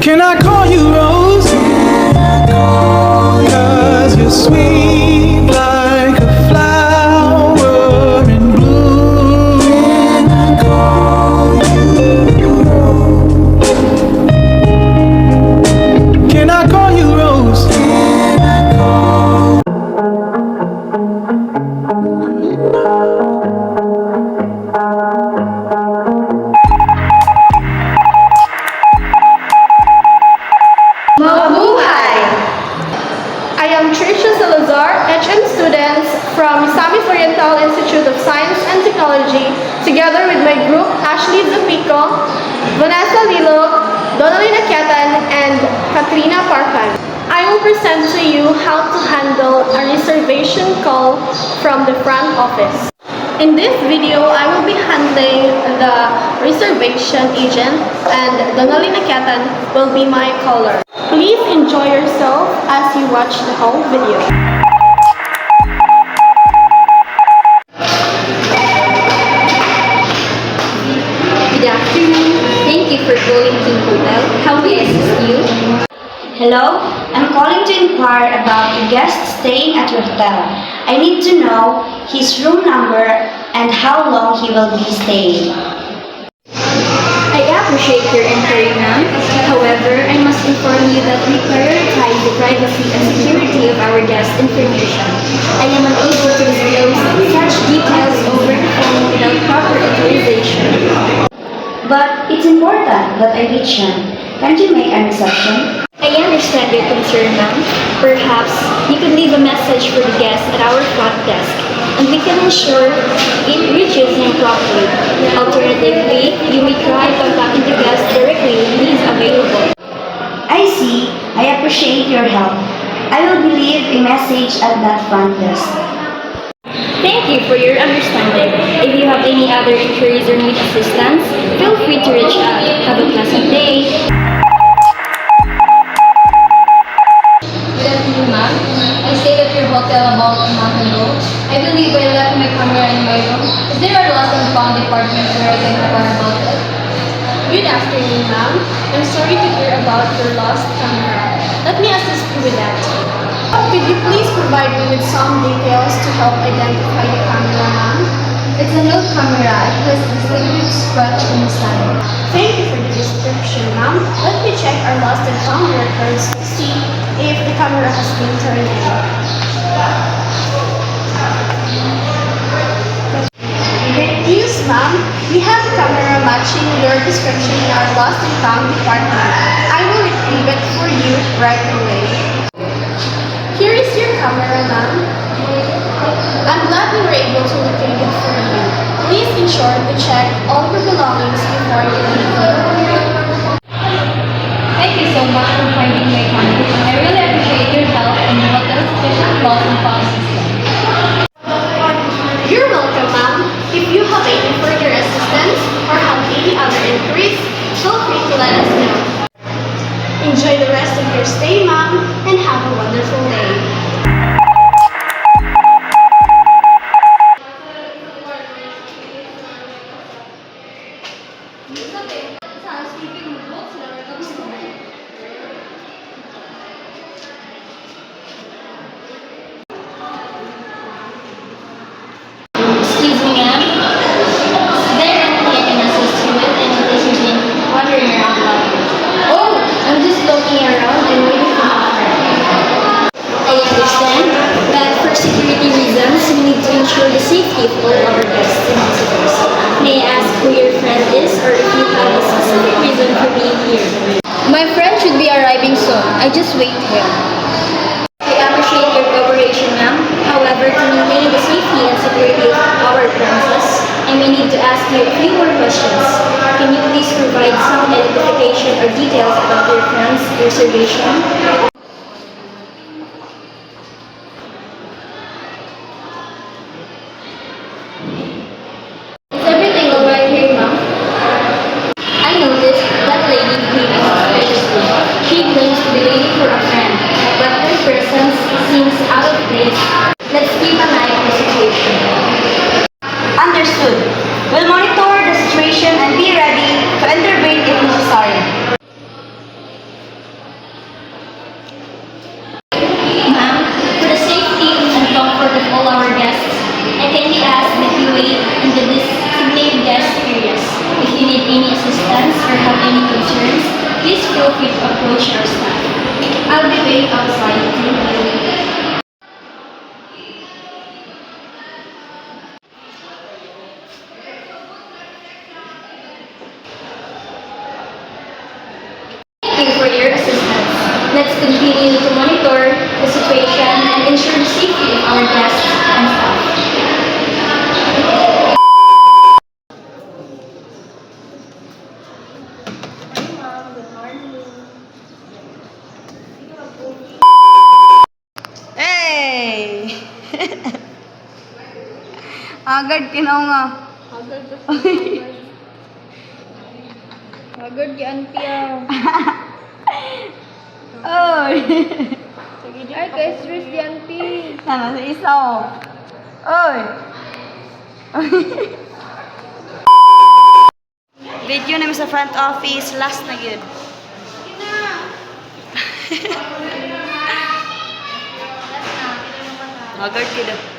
Can I call you Rose? Cause you're sweet like a flower in bloom. Can I call you Rose? Can I call you Rose? Can I call? Mabuhay! I am Tricia Salazar, HM student from Misamis Oriental Institute of Science and Technology, together with my group Ashley Zapico, Vanessa Lilo, Donalyn Akyatan, and Katrina Parkan. I will present to you how to handle a reservation call from the front office. In this video, I will be handling the reservation agent and Donalyn Akyatan will be my caller. Please enjoy yourself as you watch the whole video. Good afternoon. Thank you for calling King Hotel. How may I assist you? Hello, I'm calling to inquire about a guest staying at your hotel. I need to know his room number and how long he will be staying. I appreciate your inquiry, ma'am. However, I must inform you that we prioritize the privacy and security of our guest information. I am unable to disclose such details over the phone without proper authorization. But it's important that I reach him. Can't you make an exception? I understand your concern, ma'am. Perhaps you could leave a message for the guest at our front desk, and we can ensure it reaches him promptly. Alternatively, you may try contacting the guest directly when he is available. I see. I appreciate your help. I will leave a message at that front desk. Thank you for your understanding. If you have any other inquiries or need assistance, feel free to reach out. Have a pleasant day. Good afternoon, ma'am. I stayed at your hotel about a month ago. I believe I left my camera in my room. Is there a lost and found department where I can inquire about it? Good afternoon, ma'am. I'm sorry to hear about your lost camera. Let me assist you with that. Could you please provide me with some details to help identify the camera, ma'am? It's an old camera. It has distinguished scratch on the side. Thank you for the description, ma'am. Let me check our lost and found records to see if the camera has been turned in. Great news, ma'am. We have a camera matching your description in our lost and found department. I will retrieve it for you right away. Here is your camera, ma'am. I'm glad we were able to retrieve it for you. Please ensure to check all your belongings before you leave. Thank you so much for finding my camera. I really appreciate your help in the hotel's efficient lost and found system. You're welcome, ma'am. If you have any further assistance or have any other inquiries, feel free to let us know. Enjoy the rest of your stay, ma'am, and have a wonderful day. Excuse me, ma'am. Is there anything I can assist you with in addition to wandering around the lobby? Oh, I'm just looking around and waiting for my friend. I understand, but for security reasons, we need to ensure the safety of all our guests and visitors. May I ask who your friend is, or if you have a specific reason for being here? My friend should be arriving soon. I just wait here. I appreciate your cooperation, ma'am. However, to maintain the safety and security of our premises, I may need to ask you a few more questions. Can you please provide some identification or details about your friend's reservation? Is everything alright here, ma'am? I noticed that lady behaving suspiciously. She claims to be waiting for a friend, but her presence seems out of place. Let's keep an eye on the situation. Understood. We'll monitor the situation and be ready to intervene if necessary. feel free to approach our staff. I'll be waiting outside. Thank you. Thank you for your assistance. Let's continue to monitor the situation and ensure the safety of our guests and staff. Hey! Agad kinaw nga. Agad di auntie ah. Oy! Ay, kay stress di auntie. Ano sa isa oh. Oy! Video namin sa front office, last na yun. Agad kita.